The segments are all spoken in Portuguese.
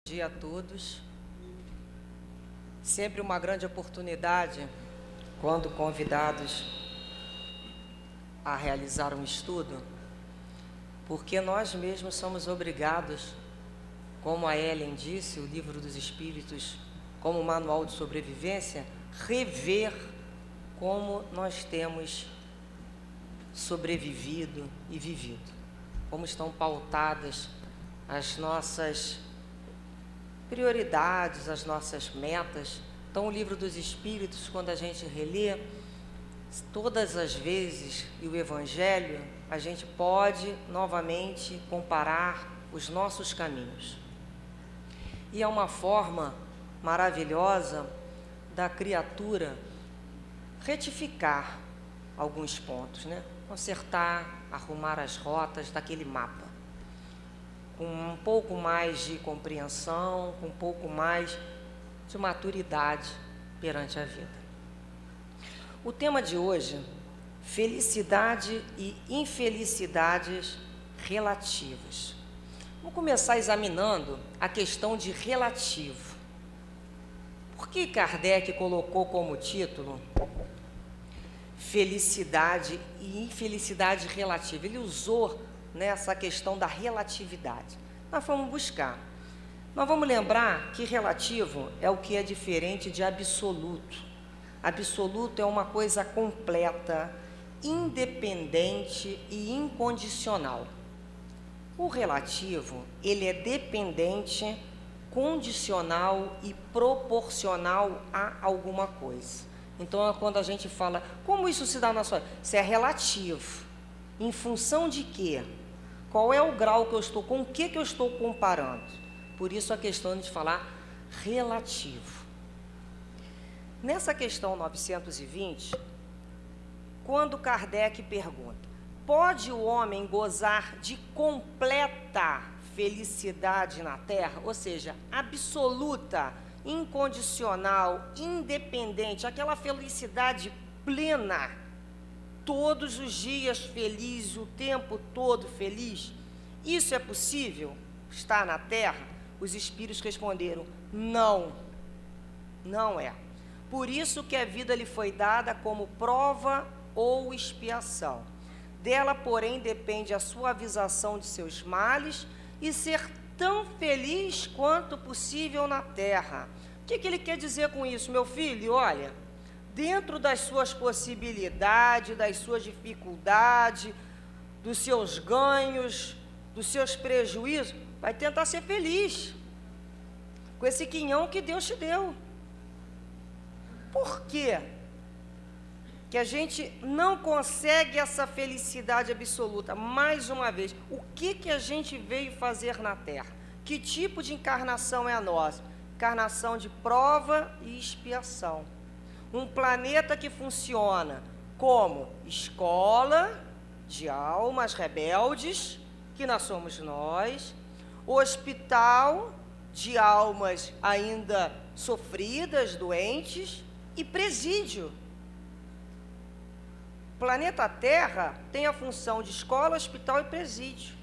Bom dia a todos. Sempre uma grande oportunidade quando convidados a realizar um estudo, porque nós mesmos somos obrigados, como a Ellen disse, o Livro dos Espíritos, como manual de sobrevivência, rever como nós temos sobrevivido e vivido, como estão pautadas as nossas prioridades, as nossas metas. Então, o Livro dos Espíritos, quando a gente relê, todas as vezes, e o Evangelho, a gente pode novamente comparar os nossos caminhos. E é uma forma maravilhosa da criatura retificar alguns pontos, né? Consertar, arrumar as rotas daquele mapa, com um pouco mais de compreensão, com um pouco mais de maturidade perante a vida. O tema de hoje, felicidade e infelicidades relativas. Vamos começar examinando a questão de relativo. Por que Kardec colocou como título felicidade e infelicidade relativa? Ele usou nessa questão da relatividade. Nós vamos buscar. Nós vamos lembrar que relativo é o que é diferente de absoluto. Absoluto é uma coisa completa, independente e incondicional. O relativo, ele é dependente, condicional e proporcional a alguma coisa. Então, quando a gente fala, como isso se dá na sua vida? Isso é relativo. Em função de quê? Qual é o grau que eu estou, com o que eu estou comparando? Por isso a questão de falar relativo. Nessa questão 920, quando Kardec pergunta, pode o homem gozar de completa felicidade na Terra? Ou seja, absoluta, incondicional, independente, aquela felicidade plena, todos os dias feliz, o tempo todo feliz? Isso é possível? Está na Terra? Os espíritos responderam, não, não é. Por isso que a vida lhe foi dada como prova ou expiação. Dela, porém, depende a suavização de seus males e ser tão feliz quanto possível na Terra. O que ele quer dizer com isso, meu filho? Olha, dentro das suas possibilidades, das suas dificuldades, dos seus ganhos, dos seus prejuízos, vai tentar ser feliz com esse quinhão que Deus te deu. Por quê que a gente não consegue essa felicidade absoluta? Mais uma vez, o que a gente veio fazer na Terra? Que tipo de encarnação é a nossa? Encarnação de prova e expiação. Um planeta que funciona como escola de almas rebeldes, que nós somos nós, hospital de almas ainda sofridas, doentes, e presídio. O planeta Terra tem a função de escola, hospital e presídio.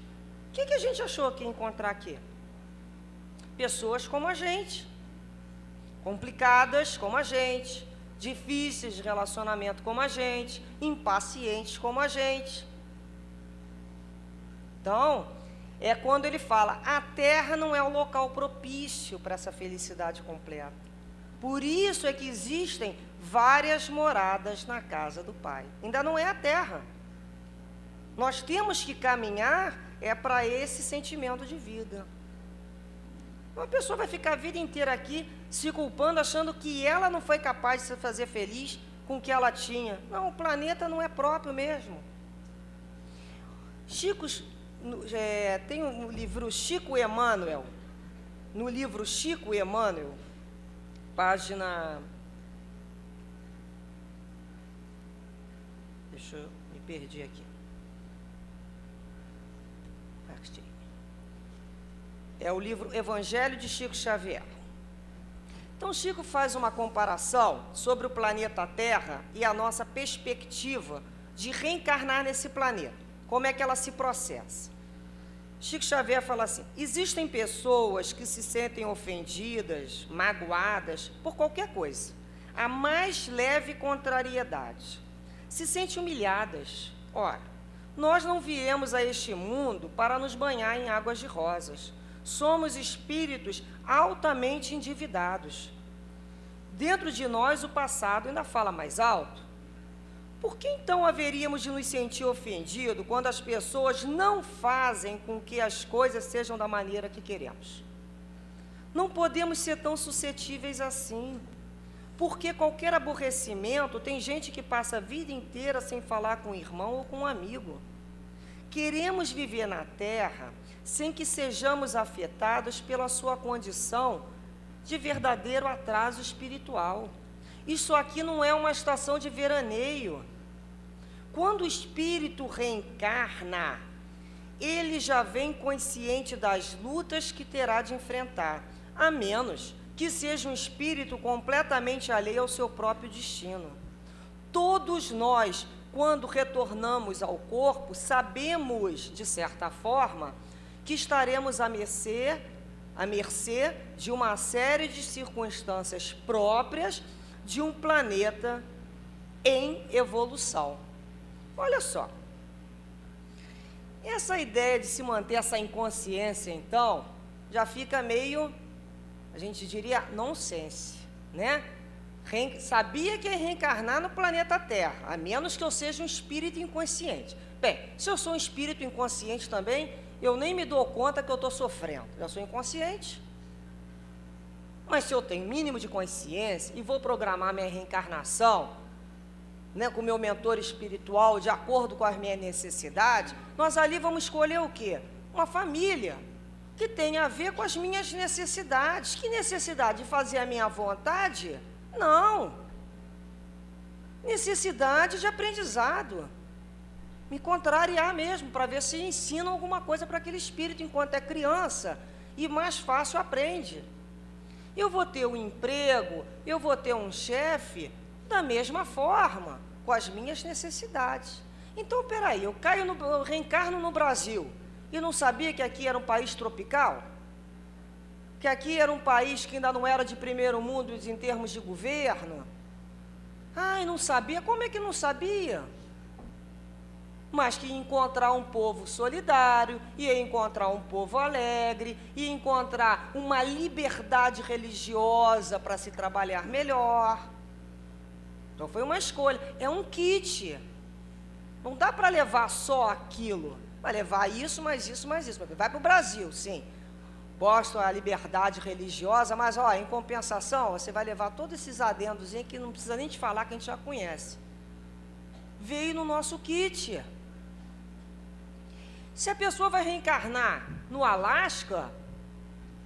O que a gente achou que ia encontrar aqui? Pessoas como a gente, complicadas como a gente, difíceis de relacionamento como a gente, impacientes como a gente. Então, é quando ele fala, a Terra não é o local propício para essa felicidade completa. Por isso é que existem várias moradas na casa do Pai. Ainda não é a Terra. Nós temos que caminhar para esse sentimento de vida. Uma pessoa vai ficar a vida inteira aqui se culpando, achando que ela não foi capaz de se fazer feliz com o que ela tinha. Não, o planeta não é próprio mesmo. Tem um livro Chico Emmanuel, no livro Chico Emmanuel, página... Deixa eu... me perdi aqui. É o livro Evangelho de Chico Xavier. Então, Chico faz uma comparação sobre o planeta Terra e a nossa perspectiva de reencarnar nesse planeta. Como é que ela se processa? Chico Xavier fala assim: existem pessoas que se sentem ofendidas, magoadas por qualquer coisa, a mais leve contrariedade, se sentem humilhadas. Ora, nós não viemos a este mundo para nos banhar em águas de rosas. Somos espíritos altamente endividados. Dentro de nós o passado ainda fala mais alto. Por que então haveríamos de nos sentir ofendidos quando as pessoas não fazem com que as coisas sejam da maneira que queremos? Não podemos ser tão suscetíveis assim, porque qualquer aborrecimento, tem gente que passa a vida inteira sem falar com um irmão ou com um amigo. Queremos viver na Terra sem que sejamos afetados pela sua condição de verdadeiro atraso espiritual. Isso aqui não é uma estação de veraneio. Quando o espírito reencarna, ele já vem consciente das lutas que terá de enfrentar, a menos que seja um espírito completamente alheio ao seu próprio destino. Todos nós, quando retornamos ao corpo, sabemos, de certa forma, que estaremos à mercê de uma série de circunstâncias próprias de um planeta em evolução. Olha só, essa ideia de se manter essa inconsciência, então, já fica meio, a gente diria, nonsense, né? Sabia que ia reencarnar no planeta Terra, a menos que eu seja um espírito inconsciente. Bem, se eu sou um espírito inconsciente também, eu nem me dou conta que eu estou sofrendo, eu sou inconsciente. Mas se eu tenho mínimo de consciência e vou programar minha reencarnação, né, com o meu mentor espiritual, de acordo com as minhas necessidades, nós ali vamos escolher o quê? Uma família que tenha a ver com as minhas necessidades. Que necessidade? De fazer a minha vontade? Não. Necessidade de aprendizado. Me contrariar mesmo, para ver se ensino alguma coisa para aquele espírito enquanto é criança, e mais fácil aprende. Eu vou ter um emprego, eu vou ter um chefe, da mesma forma, com as minhas necessidades. Então, peraí, eu reencarno no Brasil, e não sabia que aqui era um país tropical? Que aqui era um país que ainda não era de primeiro mundo em termos de governo? Ai, não sabia? Como é que não sabia? Mas que ia encontrar um povo solidário, ia encontrar um povo alegre, ia encontrar uma liberdade religiosa para se trabalhar melhor. Então foi uma escolha, é um kit. Não dá para levar só aquilo, vai levar isso, mais isso, mais isso. Vai para o Brasil, sim. Gosto da liberdade religiosa, mas ó, em compensação, você vai levar todos esses adendos que não precisa nem te falar, que a gente já conhece. Veio no nosso kit. Se a pessoa vai reencarnar no Alasca,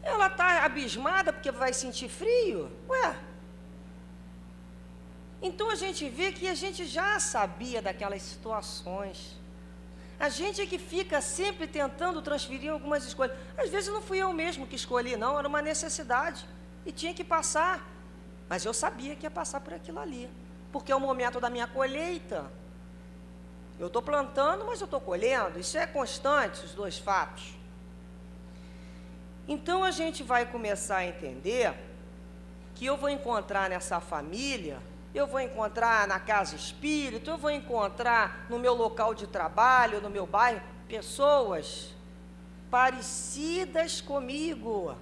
ela está abismada porque vai sentir frio? Ué. Então a gente vê que a gente já sabia daquelas situações. A gente é que fica sempre tentando transferir algumas escolhas. Às vezes não fui eu mesmo que escolhi, não, era uma necessidade. E tinha que passar. Mas eu sabia que ia passar por aquilo ali. Porque é o momento da minha colheita. Eu estou plantando, mas eu estou colhendo. Isso é constante, os dois fatos. Então, a gente vai começar a entender que eu vou encontrar nessa família, eu vou encontrar na casa espírita, eu vou encontrar no meu local de trabalho, no meu bairro, pessoas parecidas comigo,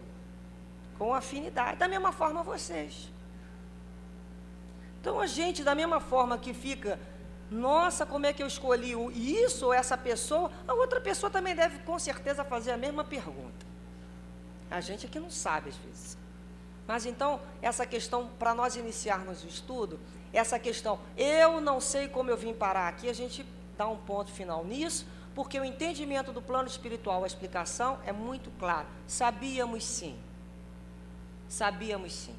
com afinidade, da mesma forma vocês. Então, a gente, da mesma forma que fica... Nossa, como é que eu escolhi isso ou essa pessoa? A outra pessoa também deve, com certeza, fazer a mesma pergunta. A gente aqui não sabe, às vezes. Mas, então, essa questão, para nós iniciarmos o estudo, essa questão, eu não sei como eu vim parar aqui, a gente dá um ponto final nisso, porque o entendimento do plano espiritual, a explicação é muito clara. Sabíamos sim. Sabíamos sim.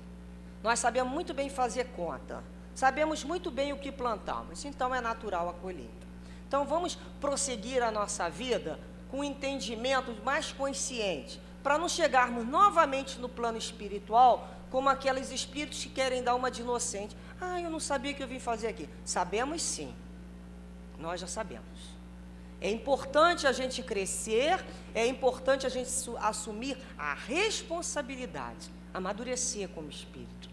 Nós sabemos muito bem fazer conta. Sabemos muito bem o que plantamos, então é natural a colheita. Então vamos prosseguir a nossa vida com um entendimento mais consciente, para não chegarmos novamente no plano espiritual como aqueles espíritos que querem dar uma de inocente. Ah, eu não sabia o que eu vim fazer aqui. Sabemos sim, nós já sabemos. É importante a gente crescer, é importante a gente assumir a responsabilidade, amadurecer como espírito.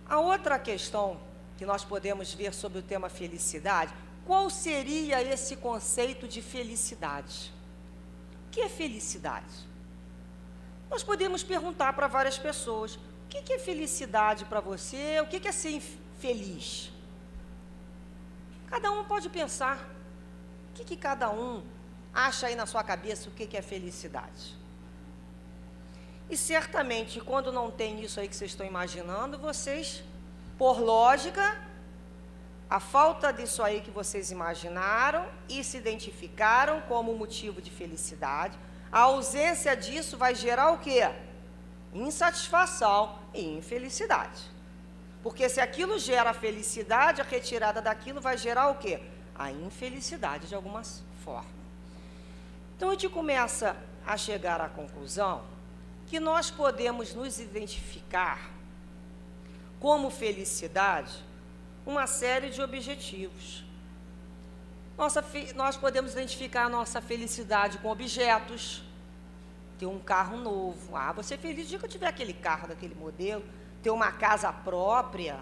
A outra questão que nós podemos ver sobre o tema felicidade, qual seria esse conceito de felicidade? O que é felicidade? Nós podemos perguntar para várias pessoas, o que é felicidade para você? O que é ser feliz? Cada um pode pensar. O que cada um acha aí na sua cabeça o que é felicidade? E certamente, quando não tem isso aí que vocês estão imaginando, vocês, por lógica, a falta disso aí que vocês imaginaram e se identificaram como motivo de felicidade, a ausência disso vai gerar o quê? Insatisfação e infelicidade. Porque se aquilo gera felicidade, a retirada daquilo vai gerar o quê? A infelicidade de alguma forma. Então a gente começa a chegar à conclusão que nós podemos nos identificar como felicidade uma série de objetivos. Nós podemos identificar a nossa felicidade com objetos, ter um carro novo. Vou ser feliz no dia que eu tiver aquele carro daquele modelo, ter uma casa própria.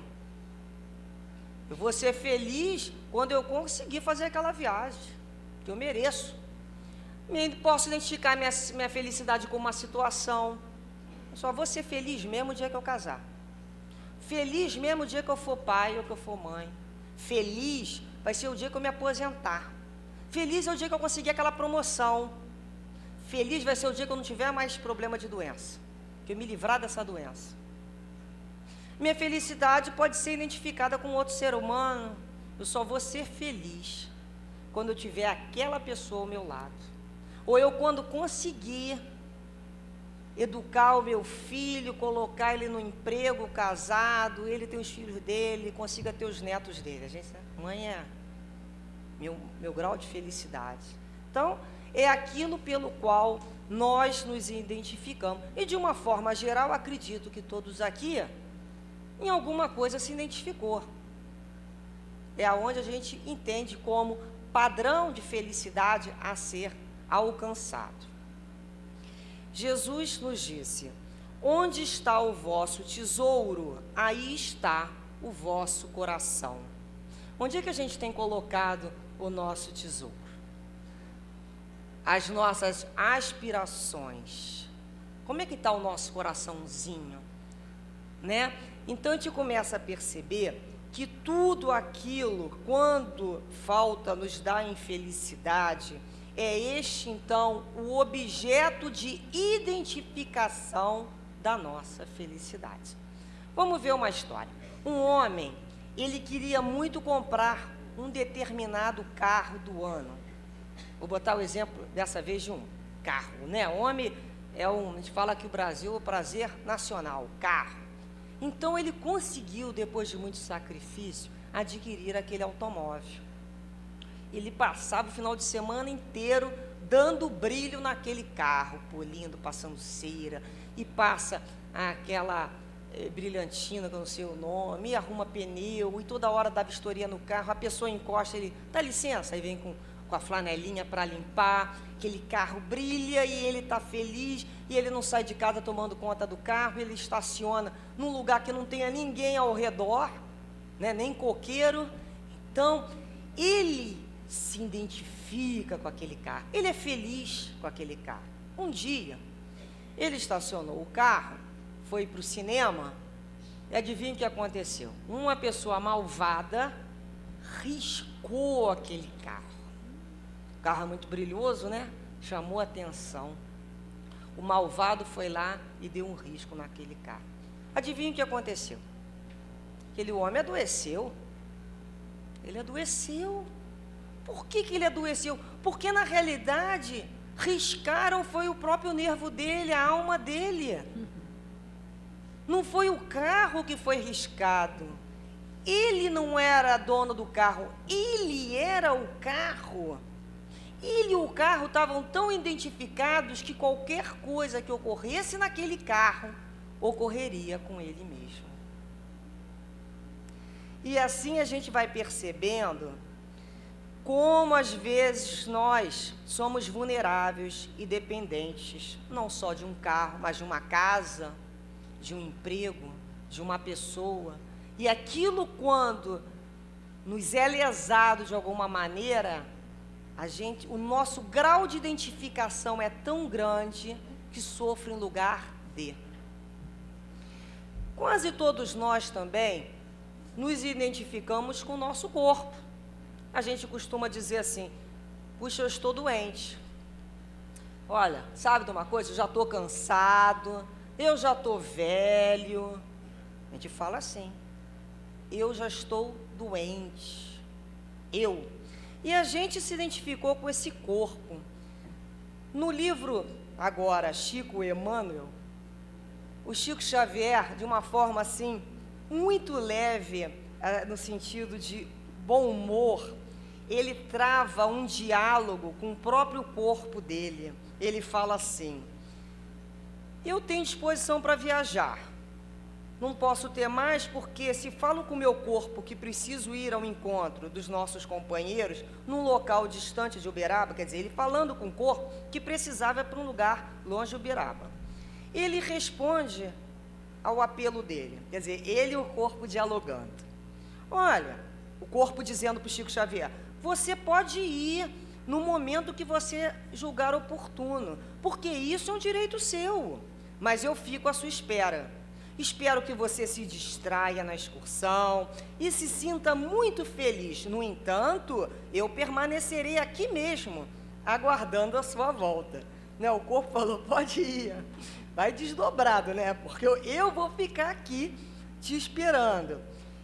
Eu vou ser feliz quando eu conseguir fazer aquela viagem, que eu mereço. Posso identificar minha felicidade com uma situação. Eu só vou ser feliz mesmo o dia que eu casar. Feliz mesmo o dia que eu for pai ou que eu for mãe. Feliz vai ser o dia que eu me aposentar. Feliz é o dia que eu conseguir aquela promoção. Feliz vai ser o dia que eu não tiver mais problema de doença, que eu me livrar dessa doença. Minha felicidade pode ser identificada com outro ser humano. Eu só vou ser feliz quando eu tiver aquela pessoa ao meu lado. Ou eu quando conseguir educar o meu filho, colocar ele no emprego, casado, ele tem os filhos dele, consiga ter os netos dele. A gente, mãe, é meu grau de felicidade. Então, é aquilo pelo qual nós nos identificamos. E de uma forma geral, acredito que todos aqui, em alguma coisa se identificou. É aonde a gente entende como padrão de felicidade a ser alcançado. Jesus nos disse: onde está o vosso tesouro, aí está o vosso coração. Onde é que a gente tem colocado o nosso tesouro? As nossas aspirações. Como é que está o nosso coraçãozinho? Né? Então a gente começa a perceber que tudo aquilo, quando falta, nos dá infelicidade, é este então o objeto de identificação da nossa felicidade. Vamos ver uma história. Um homem, ele queria muito comprar um determinado carro do ano. Vou botar o exemplo dessa vez de um carro, né? Homem a gente fala que o Brasil é o prazer nacional, carro. Então ele conseguiu, depois de muito sacrifício, adquirir aquele automóvel. Ele passava o final de semana inteiro dando brilho naquele carro, polindo, passando cera, e passa aquela brilhantina, que eu não sei o nome, e arruma pneu, e toda hora dá vistoria no carro, a pessoa encosta, ele, dá licença, aí vem com a flanelinha para limpar, aquele carro brilha e ele está feliz, e ele não sai de casa tomando conta do carro, ele estaciona num lugar que não tenha ninguém ao redor, né, nem coqueiro. Então, ele se identifica com aquele carro, ele é feliz com aquele carro. Um dia, ele estacionou o carro, foi para o cinema, e adivinha o que aconteceu? Uma pessoa malvada riscou aquele carro. O carro é muito brilhoso, né? Chamou a atenção. O malvado foi lá e deu um risco naquele carro. Adivinha o que aconteceu? Aquele homem adoeceu. Ele adoeceu. Por que ele adoeceu? Porque, na realidade, riscaram foi o próprio nervo dele, a alma dele. Não foi o carro que foi riscado. Ele não era dono do carro, ele era o carro. Ele e o carro estavam tão identificados que qualquer coisa que ocorresse naquele carro, ocorreria com ele mesmo. E assim a gente vai percebendo como às vezes nós somos vulneráveis e dependentes, não só de um carro, mas de uma casa, de um emprego, de uma pessoa. E aquilo, quando nos é lesado de alguma maneira, o nosso grau de identificação é tão grande que sofre em lugar de. Quase todos nós também nos identificamos com o nosso corpo. A gente costuma dizer assim: puxa, eu estou doente. Olha, sabe de uma coisa? Eu já estou cansado, eu já estou velho. A gente fala assim: eu já estou doente. E a gente se identificou com esse corpo. No livro, agora, Chico Emmanuel, o Chico Xavier, de uma forma assim, muito leve, no sentido de bom humor, ele trava um diálogo com o próprio corpo dele. Ele fala assim: eu tenho disposição para viajar, não posso ter mais, porque se falo com o meu corpo que preciso ir ao encontro dos nossos companheiros num local distante de Uberaba, quer dizer, ele falando com o corpo que precisava ir para um lugar longe de Uberaba. Ele responde ao apelo dele, quer dizer, ele e o corpo dialogando. Olha, o corpo dizendo para o Chico Xavier: você pode ir no momento que você julgar oportuno, porque isso é um direito seu, mas eu fico à sua espera. Espero que você se distraia na excursão e se sinta muito feliz. No entanto, eu permanecerei aqui mesmo, aguardando a sua volta. Né? O corpo falou: pode ir. Vai desdobrado, né? Porque eu vou ficar aqui te esperando.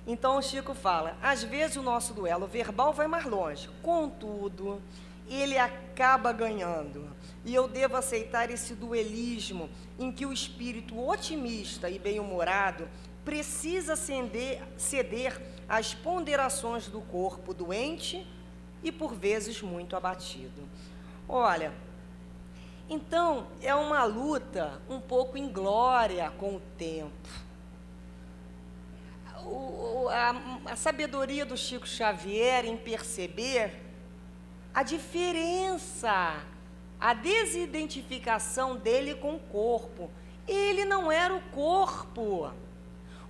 Então o Chico fala: às vezes o nosso duelo verbal vai mais longe, contudo, ele acaba ganhando. E eu devo aceitar esse duelismo em que o espírito otimista e bem-humorado precisa ceder às ponderações do corpo doente e, por vezes, muito abatido. Olha, então, é uma luta um pouco inglória com o tempo. A sabedoria do Chico Xavier em perceber a diferença, a desidentificação dele com o corpo. Ele não era o corpo.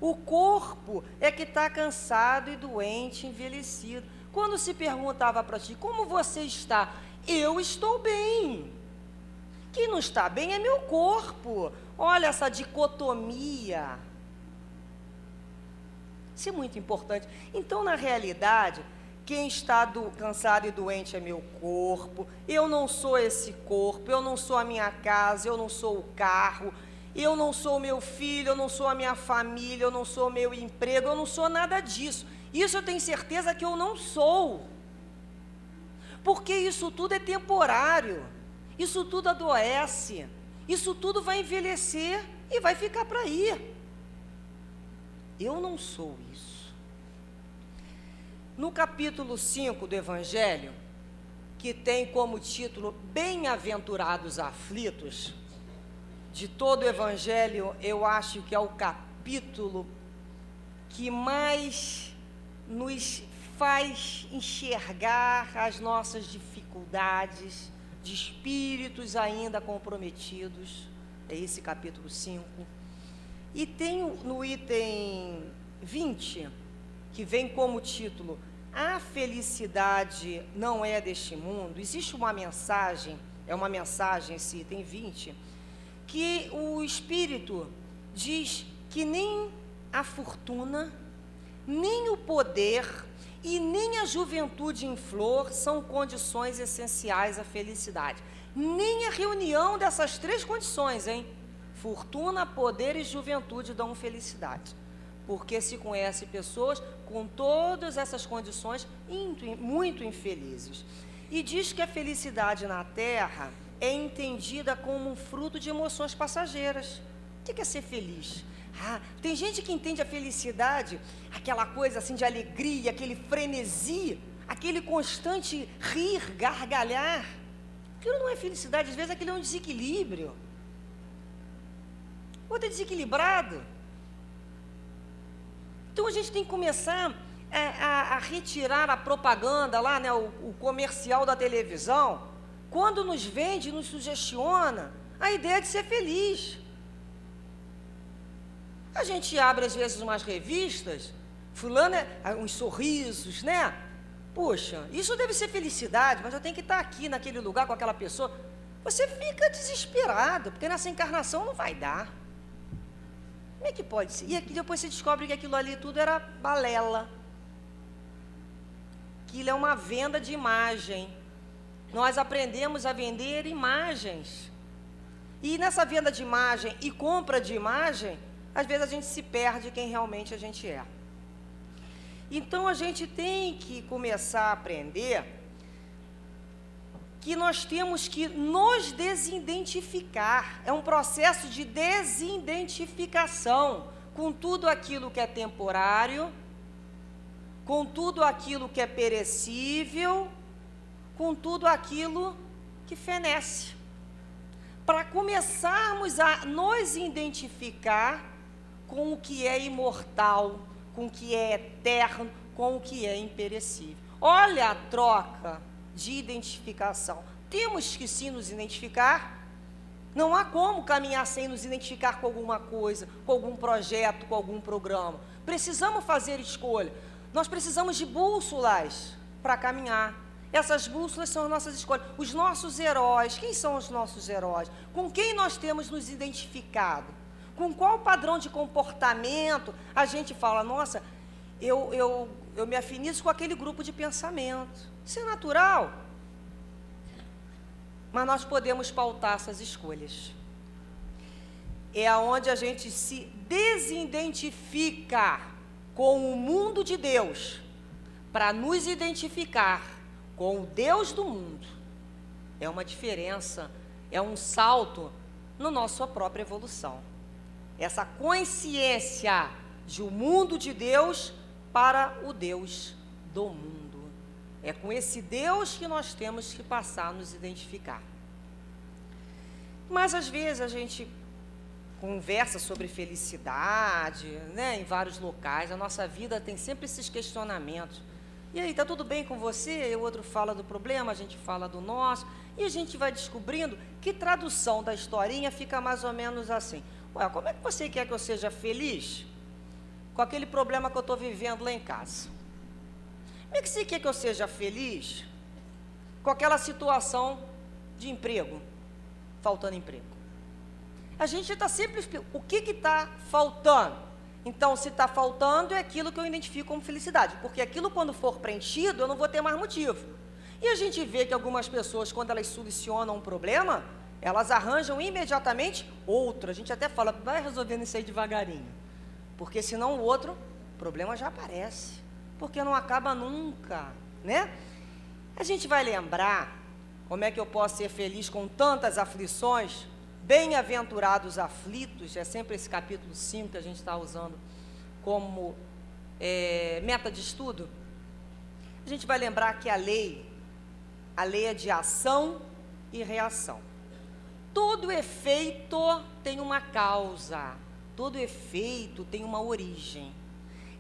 O corpo é que está cansado e doente, envelhecido. Quando se perguntava para ti: como você está? Eu estou bem. Quem não está bem é meu corpo. Olha essa dicotomia. Isso é muito importante. Então, na realidade, quem está cansado e doente é meu corpo. Eu não sou esse corpo, eu não sou a minha casa, eu não sou o carro, eu não sou o meu filho, eu não sou a minha família, eu não sou o meu emprego, eu não sou nada disso. Isso eu tenho certeza que eu não sou. Porque isso tudo é temporário. Isso tudo adoece, isso tudo vai envelhecer e vai ficar para aí. Eu não sou isso. No capítulo 5 do Evangelho, que tem como título Bem-aventurados aflitos, de todo o Evangelho, eu acho que é o capítulo que mais nos faz enxergar as nossas dificuldades, de espíritos ainda comprometidos. É esse capítulo 5. E tem no item 20, que vem como título A felicidade não é deste mundo. Existe uma mensagem, é uma mensagem esse item 20, que o espírito diz que nem a fortuna, nem o poder e nem a juventude em flor são condições essenciais à felicidade. Nem a reunião dessas três condições, hein? Fortuna, poder e juventude dão felicidade. Porque se conhece pessoas com todas essas condições muito infelizes. E diz que a felicidade na Terra é entendida como um fruto de emoções passageiras. O que é ser feliz? Tem gente que entende a felicidade, aquela coisa assim de alegria, aquele frenesi, aquele constante rir, gargalhar. Aquilo não é felicidade, às vezes aquilo é um desequilíbrio. Outro é desequilibrado. Então a gente tem que começar a retirar a propaganda lá, né, o comercial da televisão, quando nos vende, nos sugestiona a ideia de ser feliz. A gente abre às vezes umas revistas, fulano, uns sorrisos, né? Poxa, isso deve ser felicidade, mas eu tenho que estar aqui naquele lugar com aquela pessoa. Você fica desesperado, porque nessa encarnação não vai dar. Como é que pode ser? E aqui depois você descobre que aquilo ali tudo era balela. Aquilo é uma venda de imagem. Nós aprendemos a vender imagens. E nessa venda de imagem e compra de imagem, às vezes a gente se perde quem realmente a gente é. Então a gente tem que começar a aprender que nós temos que nos desidentificar. É um processo de desidentificação com tudo aquilo que é temporário, com tudo aquilo que é perecível, com tudo aquilo que fenece. Para começarmos a nos identificar com o que é imortal, com o que é eterno, com o que é imperecível. Olha a troca de identificação. Temos que sim nos identificar. Não há como caminhar sem nos identificar com alguma coisa, com algum projeto, com algum programa. Precisamos fazer escolha. Nós precisamos de bússolas para caminhar. Essas bússolas são as nossas escolhas. Os nossos heróis. Quem são os nossos heróis? Com quem nós temos nos identificado? Com qual padrão de comportamento a gente fala, nossa, eu me afinizo com aquele grupo de pensamento. Isso é natural. Mas nós podemos pautar essas escolhas. É aonde a gente se desidentifica com o mundo de Deus, para nos identificar com o Deus do mundo. É uma diferença, é um salto na nossa própria evolução. Essa consciência de um mundo de Deus para o Deus do mundo. É com esse Deus que nós temos que passar a nos identificar. Mas às vezes a gente conversa sobre felicidade, né, em vários locais. A nossa vida tem sempre esses questionamentos. E aí, está tudo bem com você? O outro fala do problema, a gente fala do nosso. E a gente vai descobrindo que tradução da historinha fica mais ou menos assim. Ué, como é que você quer que eu seja feliz com aquele problema que eu estou vivendo lá em casa? Como é que você quer que eu seja feliz com aquela situação de emprego, faltando emprego? A gente está sempre explicando o que está faltando. Então, se está faltando, é aquilo que eu identifico como felicidade, porque aquilo, quando for preenchido, eu não vou ter mais motivo. E a gente vê que algumas pessoas, quando elas solucionam um problema, elas arranjam imediatamente outro. A gente até fala, vai resolvendo isso aí devagarinho, porque senão o outro problema já aparece, porque não acaba nunca, né? A gente vai lembrar como é que eu posso ser feliz com tantas aflições. Bem-aventurados aflitos, é sempre esse capítulo 5 que a gente está usando como meta de estudo. A gente vai lembrar que a lei é de ação e reação. Todo efeito tem uma causa, todo efeito tem uma origem.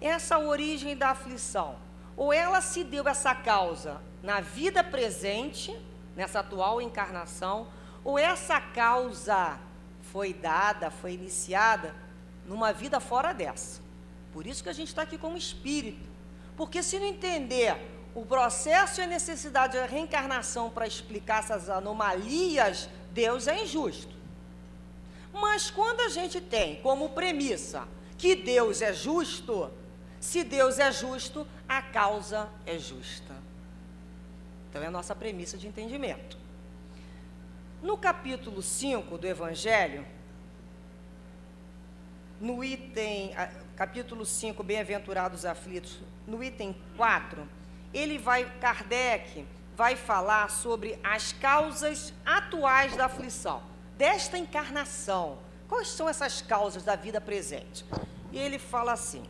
Essa origem da aflição, ou ela se deu essa causa na vida presente, nessa atual encarnação, ou essa causa foi dada, foi iniciada numa vida fora dessa. Por isso que a gente está aqui como espírito. Porque se não entender o processo e a necessidade da reencarnação para explicar essas anomalias, Deus é injusto. Mas quando a gente tem como premissa que Deus é justo, se Deus é justo, a causa é justa. Então é a nossa premissa de entendimento. No capítulo 5 do Evangelho, no item, capítulo 5, Bem-aventurados aflitos, no item 4, Kardec vai falar sobre as causas atuais da aflição, desta encarnação. Quais são essas causas da vida presente? E ele fala assim: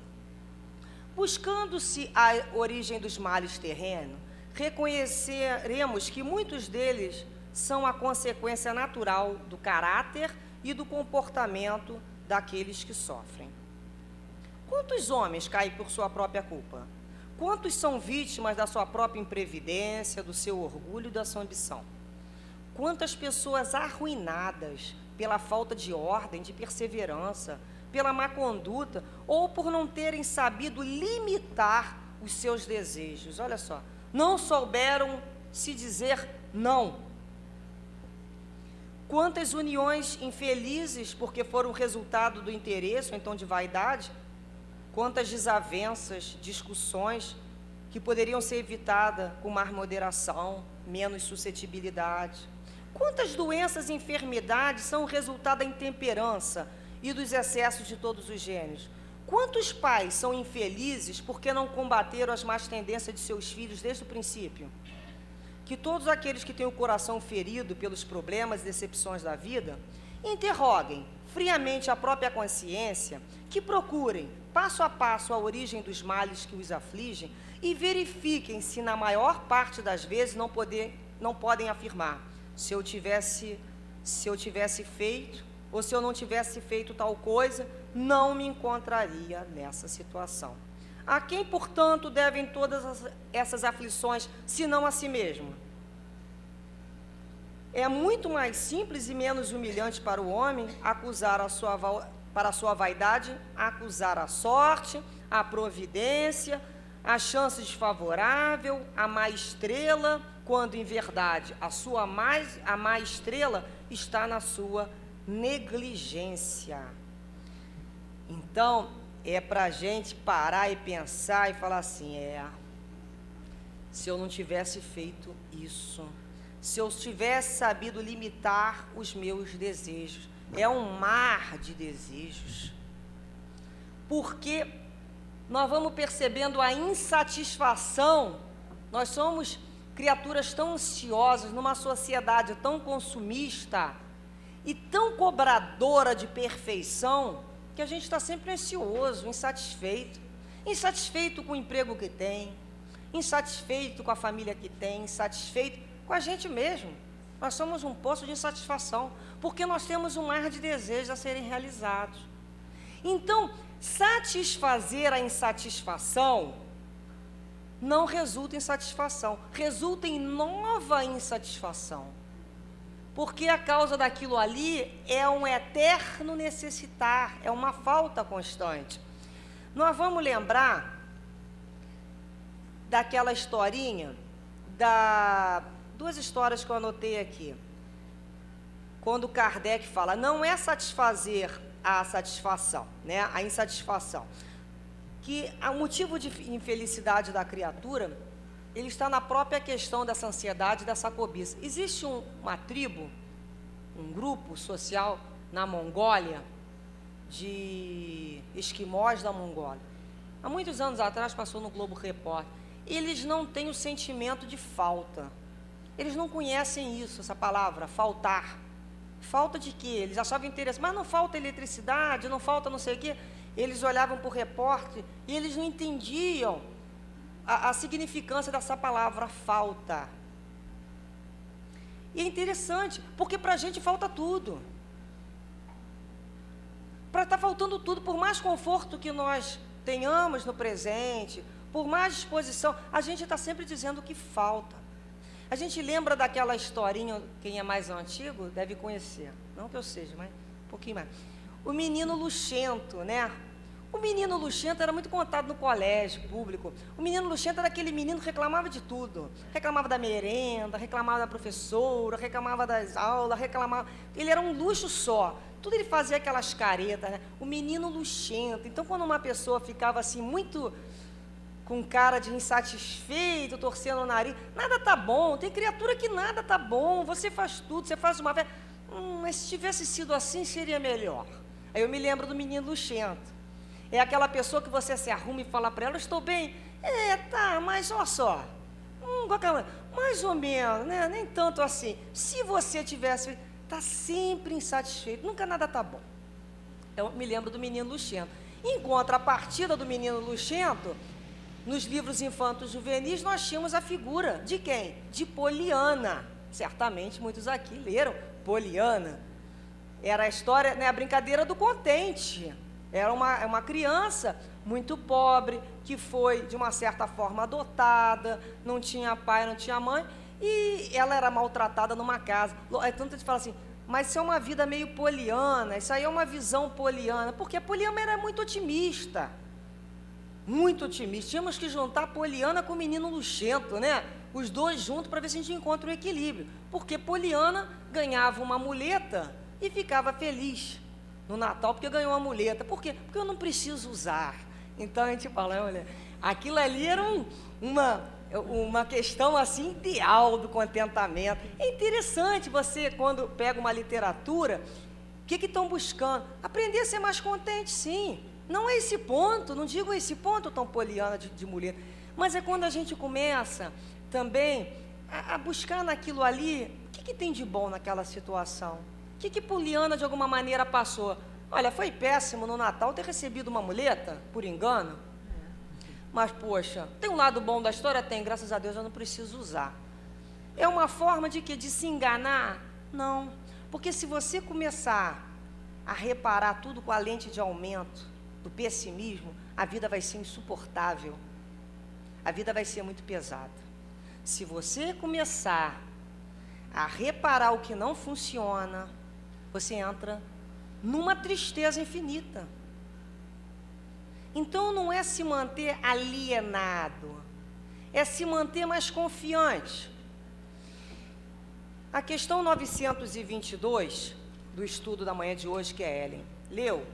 buscando-se a origem dos males terrenos, reconheceremos que muitos deles são a consequência natural do caráter e do comportamento daqueles que sofrem. Quantos homens caem por sua própria culpa? Quantos são vítimas da sua própria imprevidência, do seu orgulho e da sua ambição? Quantas pessoas arruinadas pela falta de ordem, de perseverança, pela má conduta, ou por não terem sabido limitar os seus desejos. Olha só, não souberam se dizer não. Quantas uniões infelizes porque foram resultado do interesse, ou então de vaidade. Quantas desavenças, discussões que poderiam ser evitadas com mais moderação, menos suscetibilidade. Quantas doenças e enfermidades são o resultado da intemperança e dos excessos de todos os gêneros? Quantos pais são infelizes porque não combateram as más tendências de seus filhos desde o princípio? Que todos aqueles que têm o coração ferido pelos problemas e decepções da vida, interroguem friamente a própria consciência, que procurem, passo a passo, a origem dos males que os afligem e verifiquem se, na maior parte das vezes, não podem afirmar: se eu tivesse feito, ou se eu não tivesse feito tal coisa, não me encontraria nessa situação. A quem, portanto, devem todas essas aflições, senão a si mesmo? É muito mais simples e menos humilhante para o homem acusar para a sua vaidade, acusar a sorte, a providência, a chance desfavorável, a má estrela, quando, em verdade, a má estrela está na sua negligência. Então, é para a gente parar e pensar e falar assim: se eu não tivesse feito isso, se eu tivesse sabido limitar os meus desejos. É um mar de desejos. Porque nós vamos percebendo a insatisfação. Nós somos criaturas tão ansiosas, numa sociedade tão consumista e tão cobradora de perfeição, que a gente está sempre ansioso, insatisfeito. Insatisfeito com o emprego que tem, insatisfeito com a família que tem, insatisfeito com a gente mesmo. Nós somos um poço de insatisfação, porque nós temos um mar de desejos a serem realizados. Então, satisfazer a insatisfação não resulta em satisfação, resulta em nova insatisfação. Porque a causa daquilo ali é um eterno necessitar, é uma falta constante. Nós vamos lembrar daquela historinha, duas histórias que eu anotei aqui. Quando Kardec fala, não é satisfazer a satisfação, né, a insatisfação, que o motivo de infelicidade da criatura, ele está na própria questão dessa ansiedade, dessa cobiça. Existe uma tribo, um grupo social na Mongólia, de esquimós da Mongólia. Há muitos anos atrás, passou no Globo Repórter. Eles não têm o sentimento de falta. Eles não conhecem isso, essa palavra, faltar. Falta de quê? Eles achavam interessante, mas não falta eletricidade, não falta não sei o quê. Eles olhavam para o repórter e eles não entendiam a significância dessa palavra falta. E é interessante, porque para a gente falta tudo. Está faltando tudo, por mais conforto que nós tenhamos no presente, por mais disposição, a gente está sempre dizendo que falta. A gente lembra daquela historinha, quem é mais antigo deve conhecer, não que eu seja, mas um pouquinho mais. O menino luxento, né? O menino luxento era muito contado no colégio público. O menino luxento era aquele menino que reclamava de tudo. Reclamava da merenda, reclamava da professora, reclamava das aulas, reclamava... Ele era um luxo só. Tudo ele fazia aquelas caretas, né? O menino luxento. Então, quando uma pessoa ficava assim, muito com cara de insatisfeito, torcendo o nariz, nada tá bom, tem criatura que nada tá bom, você faz tudo, você faz uma festa. Mas se tivesse sido assim, seria melhor. Aí eu me lembro do menino luxento. É aquela pessoa que você se arruma e fala para ela, estou bem? Tá, mas olha só, mais ou menos, né? Nem tanto assim. Se você tivesse, tá sempre insatisfeito, nunca nada tá bom. Eu me lembro do menino luxento. Em contrapartida do menino luxento, nos livros infantos juvenis, nós tínhamos a figura de quem? De Poliana. Certamente muitos aqui leram Poliana. Era a história, né, a brincadeira do contente. Era uma criança muito pobre, que foi, de uma certa forma, adotada, não tinha pai, não tinha mãe, e ela era maltratada numa casa. É tanto que a gente fala assim, mas isso é uma vida meio poliana, isso aí é uma visão poliana, porque a Poliana era muito otimista. Muito otimista. Tínhamos que juntar a Poliana com o menino luxento, né? Os dois juntos para ver se a gente encontra o equilíbrio. Porque Poliana ganhava uma muleta e ficava feliz no Natal porque ganhou uma muleta. Por quê? Porque eu não preciso usar. Então a gente fala, olha, aquilo ali era uma questão assim ideal do contentamento. É interessante você, quando pega uma literatura, o que estão buscando? Aprender a ser mais contente, sim. Não é esse ponto, não digo esse ponto tão poliana de mulher, mas é quando a gente começa também a buscar naquilo ali, o que tem de bom naquela situação? O que Poliana de alguma maneira passou? Olha, foi péssimo no Natal ter recebido uma muleta, por engano, mas poxa, tem um lado bom da história? Tem, graças a Deus eu não preciso usar. É uma forma de quê? De se enganar? Não, porque se você começar a reparar tudo com a lente de aumento, do pessimismo, a vida vai ser insuportável, a vida vai ser muito pesada. Se você começar a reparar o que não funciona, você entra numa tristeza infinita. Então não é se manter alienado, é se manter mais confiante. A questão 922 do estudo da manhã de hoje, que a Ellen leu,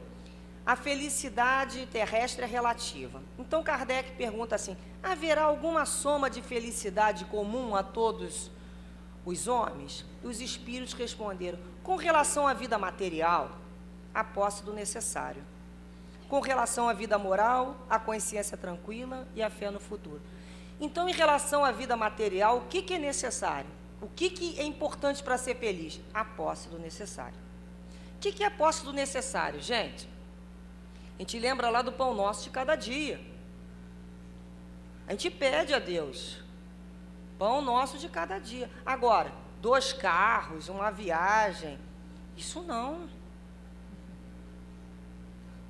a felicidade terrestre é relativa. Então Kardec pergunta assim, haverá alguma soma de felicidade comum a todos os homens? Os espíritos responderam, com relação à vida material, a posse do necessário. Com relação à vida moral, a consciência tranquila e a fé no futuro. Então, em relação à vida material, o que é necessário? O que é importante para ser feliz? A posse do necessário. O que é a posse do necessário, gente? A gente lembra lá do pão nosso de cada dia. A gente pede a Deus pão nosso de cada dia. Agora, 2 carros, uma viagem, isso não.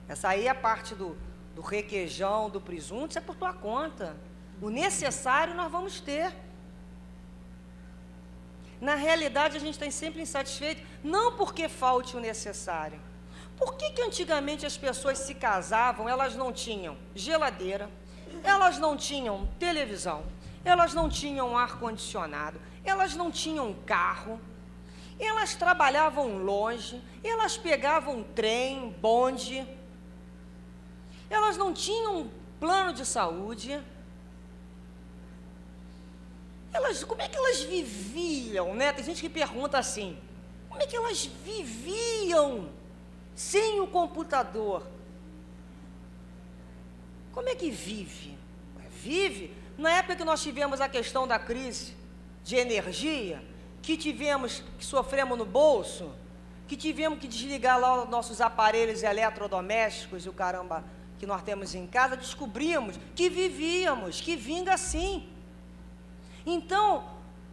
Essa aí é a parte do requeijão, do presunto, isso é por tua conta. O necessário nós vamos ter. Na realidade, a gente está sempre insatisfeito, não porque falte o necessário. Por que antigamente as pessoas se casavam, elas não tinham geladeira, elas não tinham televisão, elas não tinham ar-condicionado, elas não tinham carro, elas trabalhavam longe, elas pegavam trem, bonde, elas não tinham plano de saúde, como é que elas viviam, né? Tem gente que pergunta assim, como é que elas viviam sem o computador? Como é que vive? Vive, na época que nós tivemos a questão da crise de energia, que sofremos no bolso, que tivemos que desligar lá os nossos aparelhos eletrodomésticos e o caramba que nós temos em casa, descobrimos que vivíamos, que vinga assim. Então,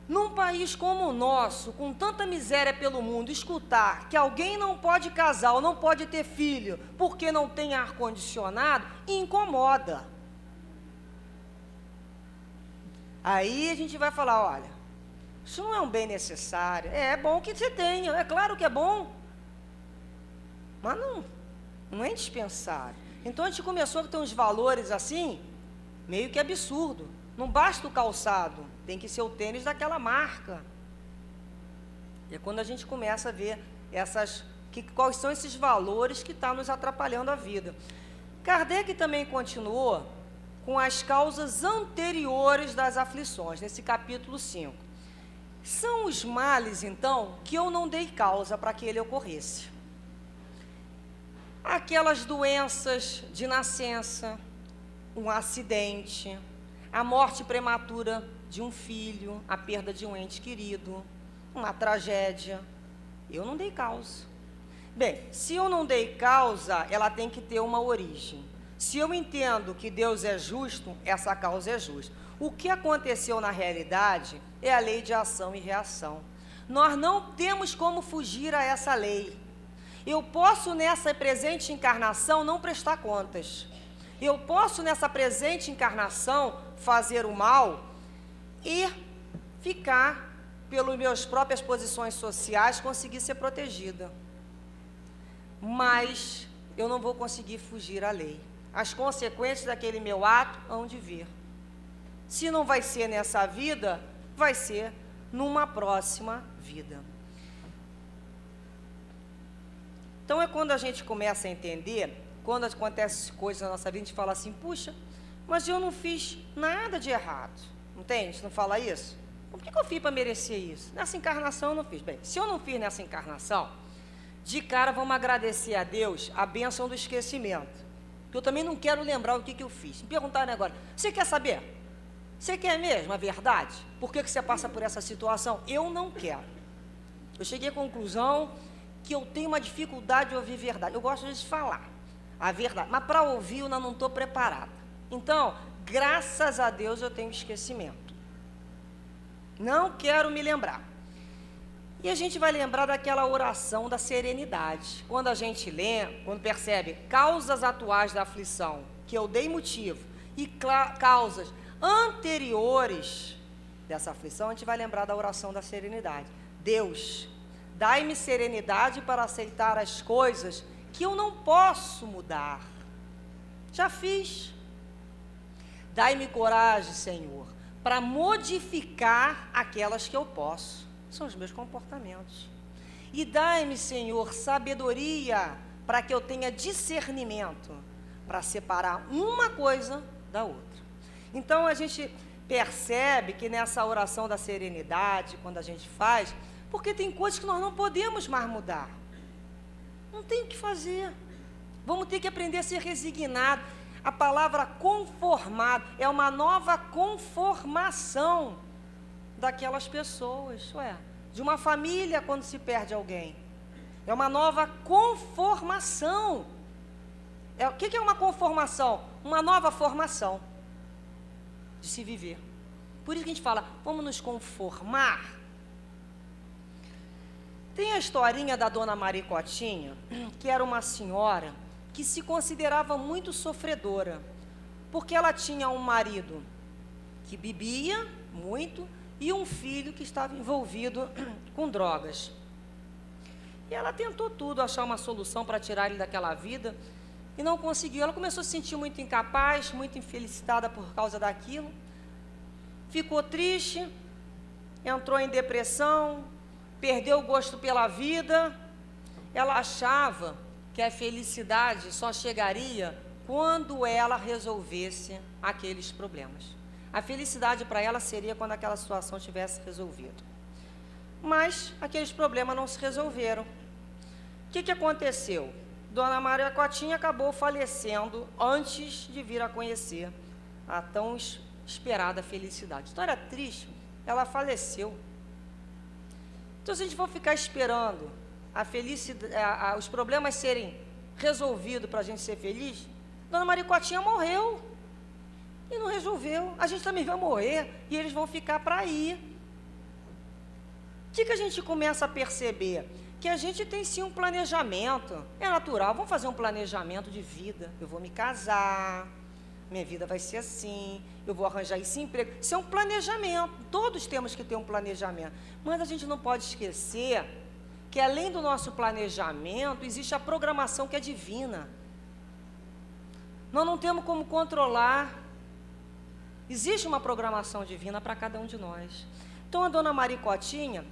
num país como o nosso, com tanta miséria pelo mundo, escutar que alguém não pode casar ou não pode ter filho porque não tem ar-condicionado, incomoda. Aí a gente vai falar, olha, isso não é um bem necessário, é bom que você tenha, é claro que é bom, mas não é indispensável. Então a gente começou a ter uns valores assim, meio que absurdo. Não basta o calçado, tem que ser o tênis daquela marca. E é quando a gente começa a ver quais são esses valores que estão nos atrapalhando a vida. Kardec também continuou com as causas anteriores das aflições, nesse capítulo 5. São os males, então, que eu não dei causa para que ele ocorresse. Aquelas doenças de nascença, um acidente, a morte prematura de um filho, a perda de um ente querido, uma tragédia, eu não dei causa. Bem, se eu não dei causa, ela tem que ter uma origem. Se eu entendo que Deus é justo, essa causa é justa. O que aconteceu na realidade é a lei de ação e reação. Nós não temos como fugir a essa lei. Eu posso, nessa presente encarnação, não prestar contas. Eu posso, nessa presente encarnação, fazer o mal e ficar, pelas minhas próprias posições sociais, conseguir ser protegida. Mas eu não vou conseguir fugir à lei. As consequências daquele meu ato hão de vir. Se não vai ser nessa vida, vai ser numa próxima vida. Então é quando a gente começa a entender, quando acontecem coisas na nossa vida, a gente fala assim, puxa, mas eu não fiz nada de errado. Entende? A gente não fala isso? Por que eu fiz para merecer isso? Nessa encarnação eu não fiz. Bem, se eu não fiz nessa encarnação, de cara vamos agradecer a Deus a bênção do esquecimento. Eu também não quero lembrar o que eu fiz. Me perguntaram agora, você quer saber? Você quer mesmo a verdade? Por que você passa por essa situação? Eu não quero. Eu cheguei à conclusão que eu tenho uma dificuldade de ouvir verdade. Eu gosto de falar a verdade, mas para ouvir eu não estou preparada. Então, graças a Deus eu tenho esquecimento. Não quero me lembrar. E a gente vai lembrar daquela oração da serenidade. Quando a gente lê, quando percebe causas atuais da aflição, que eu dei motivo, e causas anteriores dessa aflição, a gente vai lembrar da oração da serenidade. Deus, dai-me serenidade para aceitar as coisas que eu não posso mudar. Já fiz. Dai-me coragem, Senhor, para modificar aquelas que eu posso. São os meus comportamentos. E dai-me, Senhor, sabedoria para que eu tenha discernimento para separar uma coisa da outra. Então, a gente percebe que nessa oração da serenidade, quando a gente faz, porque tem coisas que nós não podemos mais mudar. Não tem o que fazer. Vamos ter que aprender a ser resignado. A palavra conformado é uma nova conformação daquelas pessoas, de uma família quando se perde alguém. É uma nova conformação. O que é uma conformação? Uma nova formação de se viver. Por isso que a gente fala, vamos nos conformar. Tem a historinha da dona Maricotinha, que era uma senhora que se considerava muito sofredora, porque ela tinha um marido que bebia muito e um filho que estava envolvido com drogas. E ela tentou tudo, achar uma solução para tirar ele daquela vida, e não conseguiu. Ela começou a se sentir muito incapaz, muito infelicitada por causa daquilo, ficou triste, entrou em depressão, perdeu o gosto pela vida. Ela achava que a felicidade só chegaria quando ela resolvesse aqueles problemas. A felicidade para ela seria quando aquela situação tivesse resolvido. Mas aqueles problemas não se resolveram. O que aconteceu? Dona Maria Cotinha acabou falecendo antes de vir a conhecer a tão esperada felicidade. História triste, ela faleceu. Então, se a gente for ficar esperando os problemas serem resolvidos para a gente ser feliz, Dona Maria Cotinha morreu e não resolveu. A gente também vai morrer e eles vão ficar para aí. O que a gente começa a perceber? Que a gente tem sim um planejamento. É natural, vamos fazer um planejamento de vida. Eu vou me casar, minha vida vai ser assim, eu vou arranjar esse emprego. Isso é um planejamento, todos temos que ter um planejamento. Mas a gente não pode esquecer que além do nosso planejamento, existe a programação que é divina. Nós não temos como controlar. Existe uma programação divina para cada um de nós. Então a Dona Maricotinha,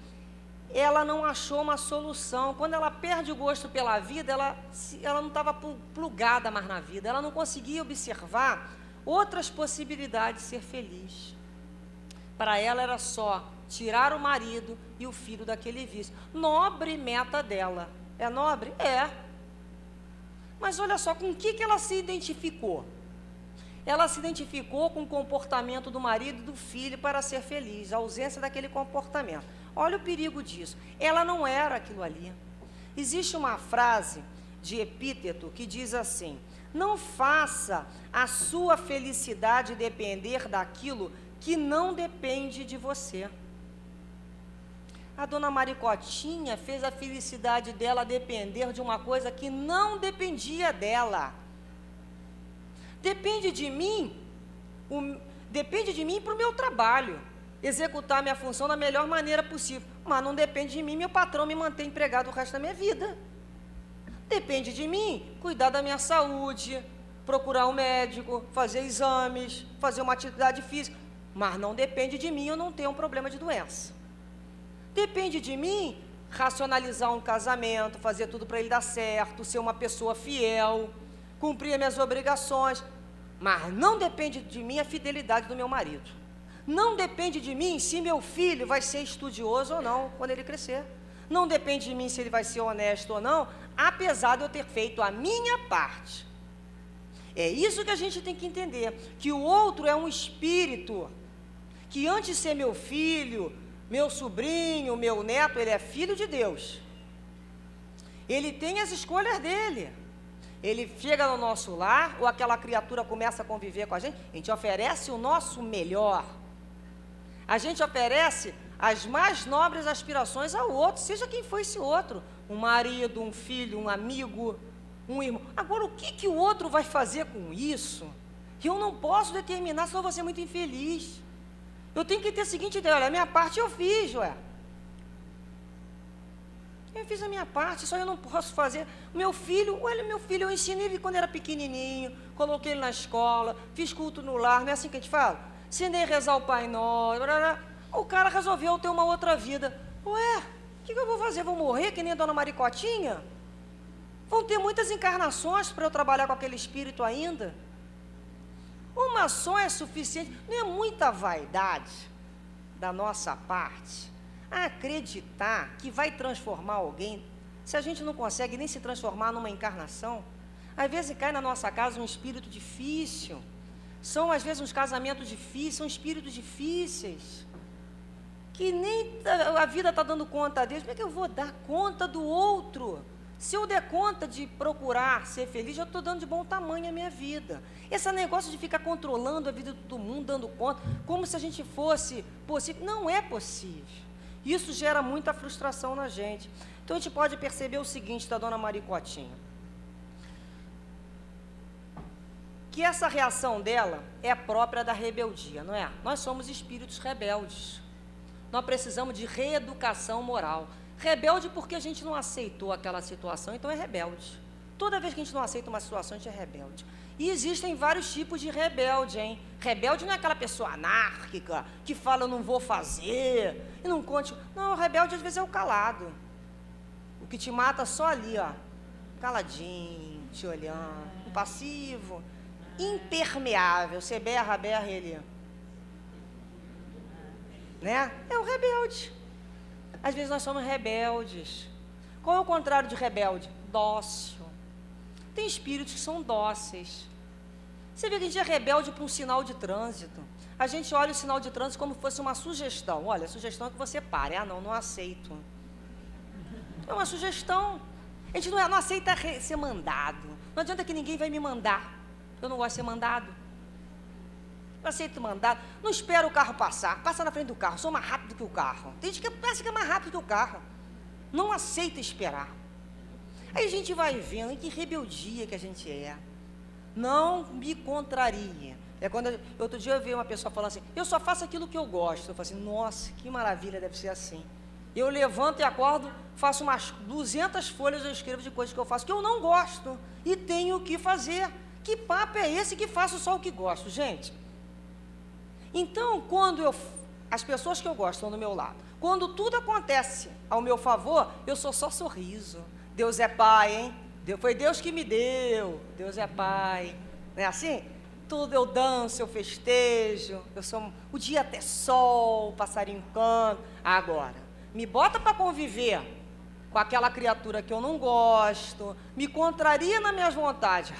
ela não achou uma solução. Quando ela perde o gosto pela vida, ela não estava plugada mais na vida. Ela não conseguia observar outras possibilidades de ser feliz. Para ela era só tirar o marido e o filho daquele vício. Nobre meta dela. É nobre? É. Mas olha só, com o que ela se identificou? Ela se identificou com o comportamento do marido e do filho para ser feliz, a ausência daquele comportamento. Olha o perigo disso. Ela não era aquilo ali. Existe uma frase de Epíteto que diz assim: não faça a sua felicidade depender daquilo que não depende de você. A dona Maricotinha fez a felicidade dela depender de uma coisa que não dependia dela. Depende de mim para o meu trabalho, executar minha função da melhor maneira possível. Mas não depende de mim, meu patrão me mantém empregado o resto da minha vida. Depende de mim cuidar da minha saúde, procurar um médico, fazer exames, fazer uma atividade física. Mas não depende de mim eu não ter um problema de doença. Depende de mim racionalizar um casamento, fazer tudo para ele dar certo, ser uma pessoa fiel, cumprir as minhas obrigações. Mas não depende de mim a fidelidade do meu marido. Não depende de mim se meu filho vai ser estudioso ou não quando ele crescer. Não depende de mim se ele vai ser honesto ou não, apesar de eu ter feito a minha parte. É isso que a gente tem que entender, que o outro é um espírito, que antes de ser meu filho, meu sobrinho, meu neto, ele é filho de Deus. Ele tem as escolhas dele. Ele chega no nosso lar, ou aquela criatura começa a conviver com a gente oferece o nosso melhor. A gente oferece as mais nobres aspirações ao outro, seja quem for esse outro. Um marido, um filho, um amigo, um irmão. Agora, o que o outro vai fazer com isso? Eu não posso determinar, senão eu vou ser muito infeliz. Eu tenho que ter a seguinte ideia: olha, a minha parte eu fiz, ué. Eu fiz a minha parte, só eu não posso fazer. Meu filho, eu ensinei ele quando era pequenininho, coloquei ele na escola, fiz culto no lar, não é assim que a gente fala? Ensinei a rezar o Pai Nosso, o cara resolveu ter uma outra vida. Ué, o que eu vou fazer? Vou morrer que nem a dona Maricotinha? Vão ter muitas encarnações para eu trabalhar com aquele espírito ainda? Uma só é suficiente, não é muita vaidade da nossa parte acreditar que vai transformar alguém, se a gente não consegue nem se transformar numa encarnação. Às vezes cai na nossa casa um espírito difícil, são às vezes uns casamentos difíceis, são espíritos difíceis, que nem a vida está dando conta deles. Como é que eu vou dar conta do outro? Se eu der conta de procurar ser feliz, eu estou dando de bom tamanho a minha vida. Esse negócio de ficar controlando a vida de todo mundo, dando conta, como se a gente fosse possível, não é possível. Isso gera muita frustração na gente. Então a gente pode perceber o seguinte da dona Maricotinha, que essa reação dela é própria da rebeldia, não é? Nós somos espíritos rebeldes. Nós precisamos de reeducação moral. Rebelde porque a gente não aceitou aquela situação, então é rebelde. Toda vez que a gente não aceita uma situação, a gente é rebelde. E existem vários tipos de rebelde, hein? Rebelde não é aquela pessoa anárquica, que fala, eu não vou fazer, e não conte. Não, o rebelde às vezes é o calado. O que te mata só ali, ó, caladinho, te olhando, passivo, impermeável. Você berra, ele, né? É o rebelde. Às vezes nós somos rebeldes. Qual é o contrário de rebelde? Dócil. Tem espíritos que são dóceis. Você vê que a gente é rebelde para um sinal de trânsito. A gente olha o sinal de trânsito como se fosse uma sugestão. Olha, a sugestão é que você pare. Ah, não aceito. É uma sugestão. A gente não aceita ser mandado. Não adianta que ninguém vai me mandar. Eu não gosto de ser mandado. Não aceito mandado. Não espero o carro passar. Passa na frente do carro. Sou mais rápido que o carro. Tem gente que pensa que é mais rápido que o carro. Não aceita esperar. Aí a gente vai vendo que rebeldia que a gente é. Não me contraria. É quando outro dia eu vi uma pessoa falando assim, eu só faço aquilo que eu gosto. Eu falo assim, nossa, que maravilha, deve ser assim. Eu levanto e acordo, faço umas 200 folhas, eu escrevo de coisas que eu faço que eu não gosto e tenho que fazer. Que papo é esse que faço só o que gosto, gente? Então, quando as pessoas que eu gosto estão do meu lado, quando tudo acontece ao meu favor, eu sou só sorriso. Deus é pai, hein? Foi Deus que me deu. Deus é pai. Não é assim? Tudo eu danço, eu festejo. O dia até sol, o passarinho canta. Agora, me bota para conviver com aquela criatura que eu não gosto, me contraria nas minhas vontades.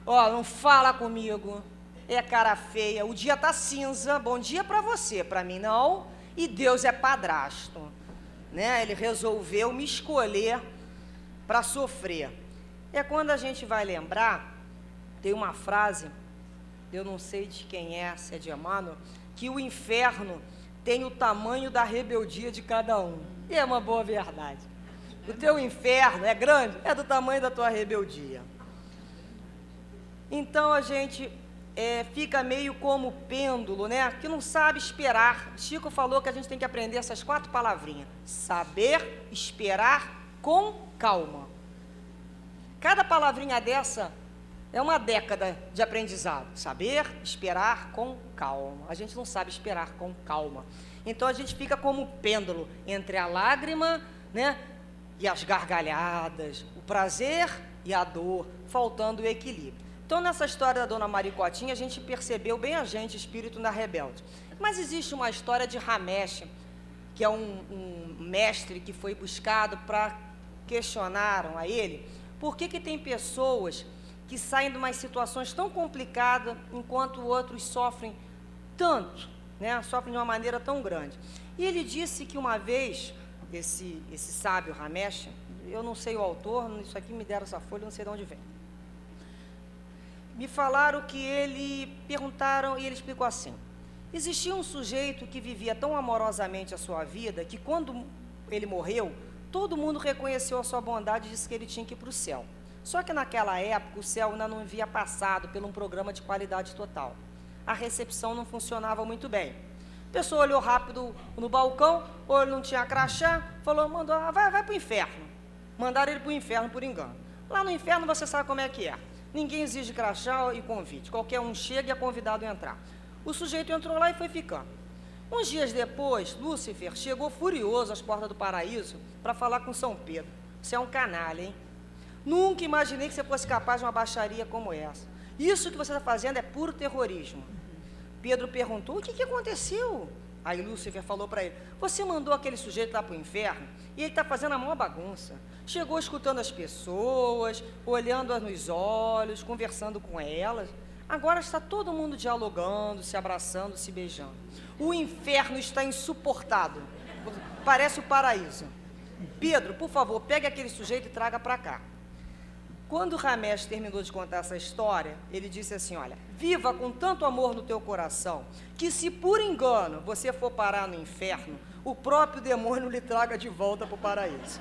Não fala comigo. É cara feia, o dia tá cinza, bom dia para você, para mim não, e Deus é padrasto, né? Ele resolveu me escolher para sofrer. É quando a gente vai lembrar, tem uma frase, eu não sei de quem é, se é de Emmanuel, que o inferno tem o tamanho da rebeldia de cada um. E é uma boa verdade. O teu inferno é grande, é do tamanho da tua rebeldia. Então a gente fica meio como pêndulo, né? Que não sabe esperar. Chico falou que a gente tem que aprender essas 4 palavrinhas: saber esperar com calma. Cada palavrinha dessa é uma década de aprendizado. Saber esperar com calma. A gente não sabe esperar com calma. Então a gente fica como pêndulo entre a lágrima, né, e as gargalhadas, o prazer e a dor, faltando o equilíbrio. Então, nessa história da Dona Maricotinha, a gente percebeu bem a gente, espírito na rebelde. Mas existe uma história de Ramesh, que é um mestre que foi buscado para questionaram a ele por que tem pessoas que saem de umas situações tão complicadas, enquanto outros sofrem tanto, né? Sofrem de uma maneira tão grande. E ele disse que uma vez, esse sábio Ramesh, eu não sei o autor, isso aqui me deram essa folha, não sei de onde vem. Me falaram que perguntaram e ele explicou assim: existia um sujeito que vivia tão amorosamente a sua vida que quando ele morreu, todo mundo reconheceu a sua bondade e disse que ele tinha que ir para o céu. Só que naquela época o céu ainda não havia passado por um programa de qualidade total. A recepção não funcionava muito bem. A pessoa olhou rápido no balcão, ou ele não tinha crachá, falou, mandou, vai para o inferno. Mandaram ele para o inferno por engano. Lá no inferno você sabe como é que é. Ninguém exige crachá e convite. Qualquer um chega e é convidado a entrar. O sujeito entrou lá e foi ficando. Uns dias depois, Lúcifer chegou furioso às portas do paraíso para falar com São Pedro. Você é um canalha, hein? Nunca imaginei que você fosse capaz de uma baixaria como essa. Isso que você está fazendo é puro terrorismo. Pedro perguntou, o que aconteceu? Aí Lúcifer falou para ele, você mandou aquele sujeito lá para o inferno e ele está fazendo a maior bagunça. Chegou escutando as pessoas, olhando-as nos olhos, conversando com elas. Agora está todo mundo dialogando, se abraçando, se beijando. O inferno está insuportável. Parece o paraíso. Pedro, por favor, pegue aquele sujeito e traga para cá. Quando Ramesh terminou de contar essa história, ele disse assim, olha, viva com tanto amor no teu coração, que se por engano você for parar no inferno, o próprio demônio lhe traga de volta para o paraíso.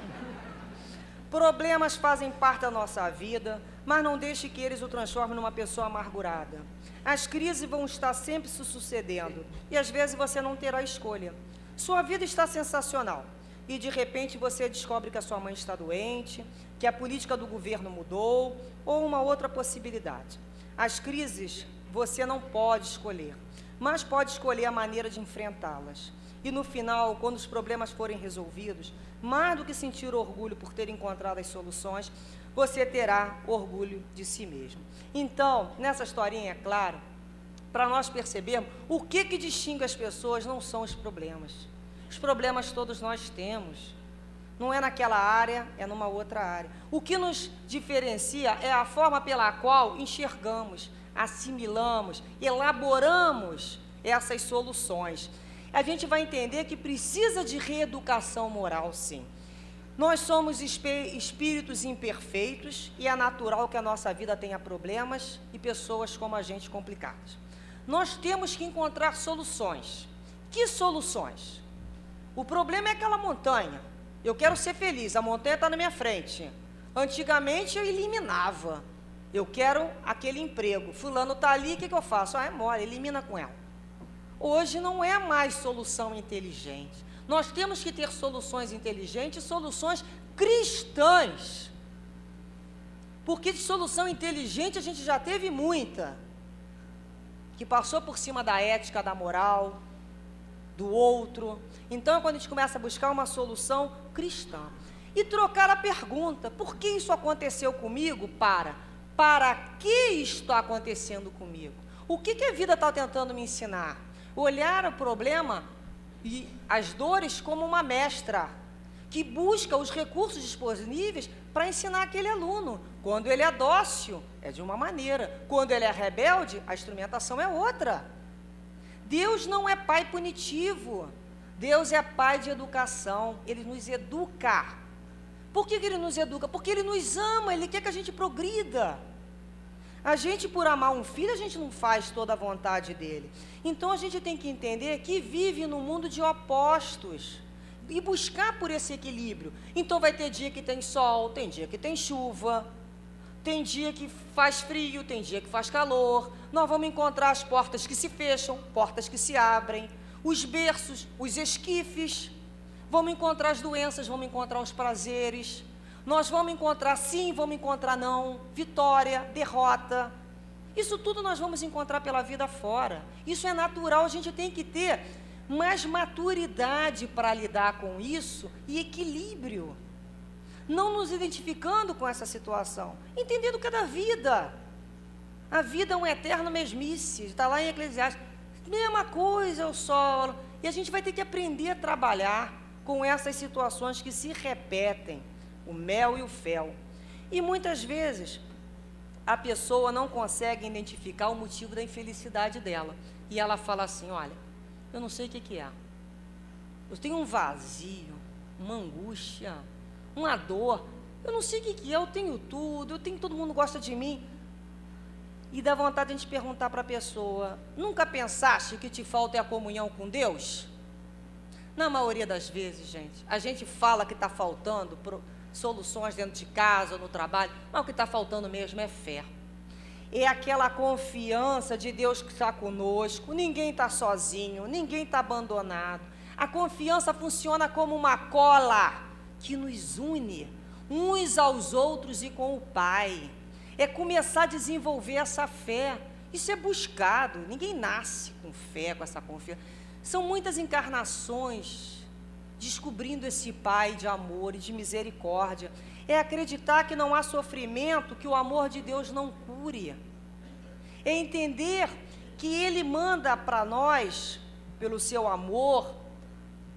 Problemas fazem parte da nossa vida, mas não deixe que eles o transformem numa pessoa amargurada. As crises vão estar sempre se sucedendo, e às vezes você não terá escolha. Sua vida está sensacional. E de repente você descobre que a sua mãe está doente, que a política do governo mudou, ou uma outra possibilidade. As crises você não pode escolher, mas pode escolher a maneira de enfrentá-las. E no final, quando os problemas forem resolvidos, mais do que sentir orgulho por ter encontrado as soluções, você terá orgulho de si mesmo. Então, nessa historinha, é claro, para nós percebermos o que distingue as pessoas não são os problemas. Os problemas todos nós temos. Não é naquela área, é numa outra área. O que nos diferencia é a forma pela qual enxergamos, assimilamos, elaboramos essas soluções. A gente vai entender que precisa de reeducação moral, sim. Nós somos espíritos imperfeitos e é natural que a nossa vida tenha problemas e pessoas como a gente complicadas. Nós temos que encontrar soluções. Que soluções? O problema é aquela montanha. Eu quero ser feliz, a montanha está na minha frente. Antigamente eu eliminava. Eu quero aquele emprego. Fulano está ali, o que eu faço? É mole, elimina com ela. Hoje não é mais solução inteligente. Nós temos que ter soluções inteligentes, soluções cristãs. Porque de solução inteligente a gente já teve muita. Que passou por cima da ética, da moral, do outro. Então, quando a gente começa a buscar uma solução cristã. E trocar a pergunta, por que isso aconteceu comigo? Para que isso está acontecendo comigo? O que a vida está tentando me ensinar? Olhar o problema e as dores como uma mestra, que busca os recursos disponíveis para ensinar aquele aluno. Quando ele é dócil, é de uma maneira. Quando ele é rebelde, a instrumentação é outra. Deus não é pai punitivo. Deus é pai de educação. Ele nos educa. Por que ele nos educa? Porque ele nos ama, ele quer que a gente progrida. A gente, por amar um filho, a gente não faz toda a vontade dele. Então, a gente tem que entender que vive num mundo de opostos e buscar por esse equilíbrio. Então, vai ter dia que tem sol, tem dia que tem chuva, tem dia que faz frio, tem dia que faz calor. Nós vamos encontrar as portas que se fecham, portas que se abrem, os berços, os esquifes. Vamos encontrar as doenças, vamos encontrar os prazeres. Nós vamos encontrar sim, vamos encontrar não, vitória, derrota. Isso tudo nós vamos encontrar pela vida fora. Isso é natural, a gente tem que ter mais maturidade para lidar com isso e equilíbrio. Não nos identificando com essa situação, entendendo que é da vida. A vida é um eterno mesmice, está lá em Eclesiastes. Mesma coisa, o solo. E a gente vai ter que aprender a trabalhar com essas situações que se repetem. O mel e o fel. E muitas vezes a pessoa não consegue identificar o motivo da infelicidade dela. E ela fala assim, olha, eu não sei o que é. Eu tenho um vazio, uma angústia, uma dor. Eu não sei o que é, eu tenho tudo, todo mundo gosta de mim. E dá vontade de a gente perguntar para a pessoa, nunca pensaste que te falta a comunhão com Deus? Na maioria das vezes, gente, a gente fala que está faltando soluções dentro de casa, no trabalho, mas o que está faltando mesmo é fé. É aquela confiança de Deus que está conosco, ninguém está sozinho, ninguém está abandonado. A confiança funciona como uma cola que nos une uns aos outros e com o Pai. É começar a desenvolver essa fé. Isso é buscado, ninguém nasce com fé, com essa confiança. São muitas encarnações descobrindo esse Pai de amor e de misericórdia. É acreditar que não há sofrimento que o amor de Deus não cure. É entender que Ele manda para nós, pelo seu amor,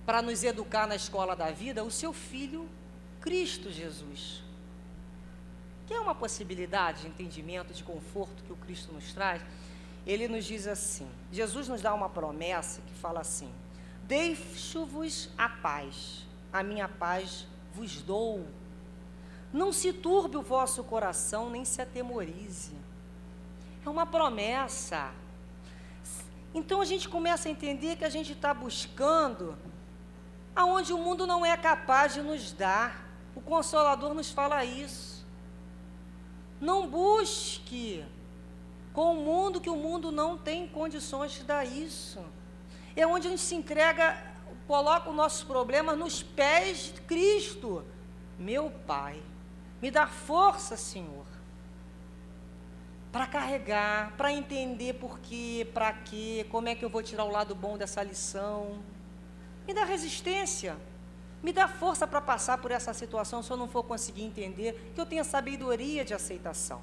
para nos educar na escola da vida, o seu Filho, Cristo Jesus. Que é uma possibilidade de entendimento, de conforto que o Cristo nos traz. Ele nos diz assim, Jesus nos dá uma promessa que fala assim, deixo-vos a paz, a minha paz vos dou. Não se turbe o vosso coração, nem se atemorize. É uma promessa. Então a gente começa a entender que a gente está buscando aonde o mundo não é capaz de nos dar. O Consolador nos fala isso. Não busque com o mundo, que o mundo não tem condições de dar isso. É onde a gente se entrega, coloca os nossos problemas nos pés de Cristo. Meu Pai, me dá força, Senhor, para carregar, para entender por quê, para quê, como é que eu vou tirar o lado bom dessa lição. Me dá resistência, me dá força para passar por essa situação, se eu não for conseguir entender, que eu tenha sabedoria de aceitação.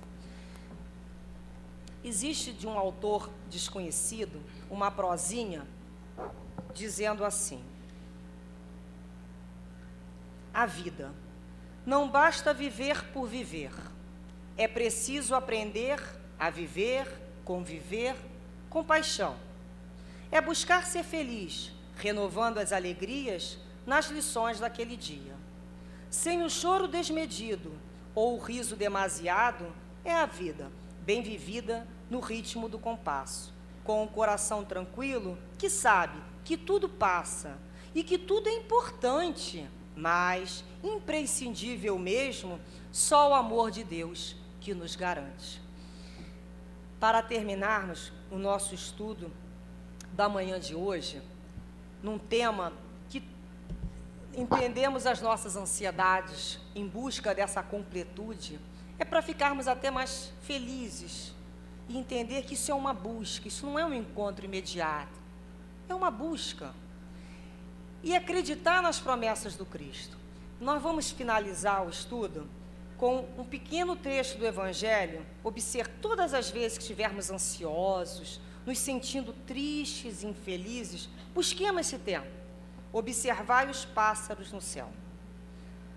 Existe de um autor desconhecido uma prosinha dizendo assim: a vida não basta viver por viver, é preciso aprender a viver, conviver com paixão. É buscar ser feliz, renovando as alegrias nas lições daquele dia. Sem o choro desmedido ou o riso demasiado, é a vida bem vivida no ritmo do compasso, com o coração tranquilo, que sabe que tudo passa e que tudo é importante, mas imprescindível mesmo, só o amor de Deus que nos garante. Para terminarmos o nosso estudo da manhã de hoje, num tema que entendemos as nossas ansiedades em busca dessa completude, é para ficarmos até mais felizes e entender que isso é uma busca, isso não é um encontro imediato, é uma busca. E acreditar nas promessas do Cristo. Nós vamos finalizar o estudo com um pequeno trecho do Evangelho. Observe, todas as vezes que estivermos ansiosos, nos sentindo tristes e infelizes, busquemos esse tempo. Observai os pássaros no céu.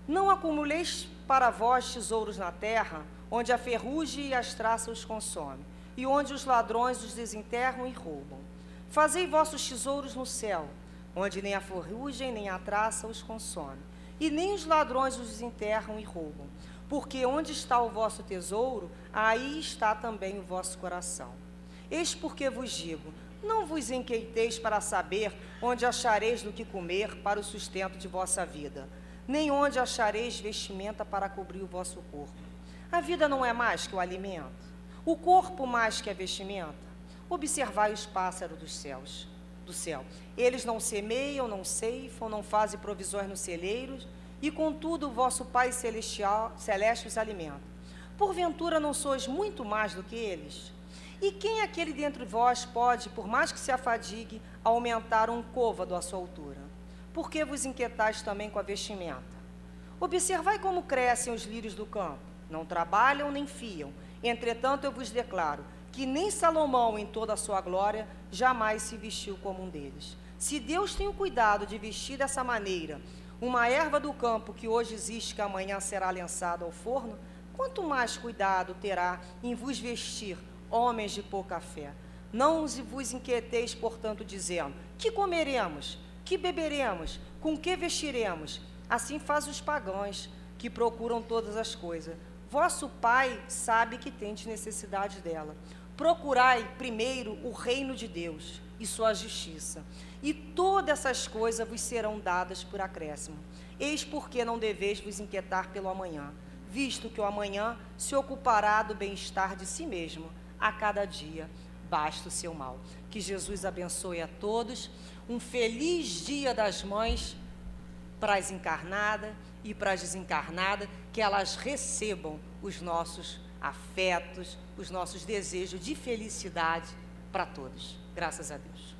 Não acumuleis para vós tesouros na terra, onde a ferrugem e as traças os consomem, e onde os ladrões os desenterram e roubam. Fazei vossos tesouros no céu, onde nem a ferrugem nem a traça os consome, e nem os ladrões os desenterram e roubam. Porque onde está o vosso tesouro, aí está também o vosso coração. Eis porque vos digo, não vos inquieteis para saber onde achareis do que comer para o sustento de vossa vida, nem onde achareis vestimenta para cobrir o vosso corpo. A vida não é mais que o alimento, o corpo mais que a vestimenta. Observai os pássaros do céu. Eles não semeiam, não ceifam, não fazem provisões nos celeiros, e contudo o vosso Pai celeste os alimenta. Porventura não sois muito mais do que eles? E quem é aquele dentre vós pode, por mais que se afadigue, aumentar um côvado à sua altura? Por que vos inquietais também com a vestimenta? Observai como crescem os lírios do campo. Não trabalham nem fiam. Entretanto, eu vos declaro que nem Salomão, em toda a sua glória, jamais se vestiu como um deles. Se Deus tem o cuidado de vestir dessa maneira uma erva do campo que hoje existe, que amanhã será lançada ao forno, quanto mais cuidado terá em vos vestir, homens de pouca fé. Não vos inquieteis, portanto, dizendo, que comeremos, que beberemos, com que vestiremos? Assim faz os pagãos, que procuram todas as coisas. Vosso Pai sabe que tendes necessidade dela. Procurai primeiro o reino de Deus e sua justiça, e todas essas coisas vos serão dadas por acréscimo. Eis porque não deveis vos inquietar pelo amanhã, visto que o amanhã se ocupará do bem-estar de si mesmo. A cada dia basta o seu mal. Que Jesus abençoe a todos. Um feliz Dia das Mães para as encarnadas e para as desencarnadas, que elas recebam os nossos afetos, os nossos desejos de felicidade para todos. Graças a Deus.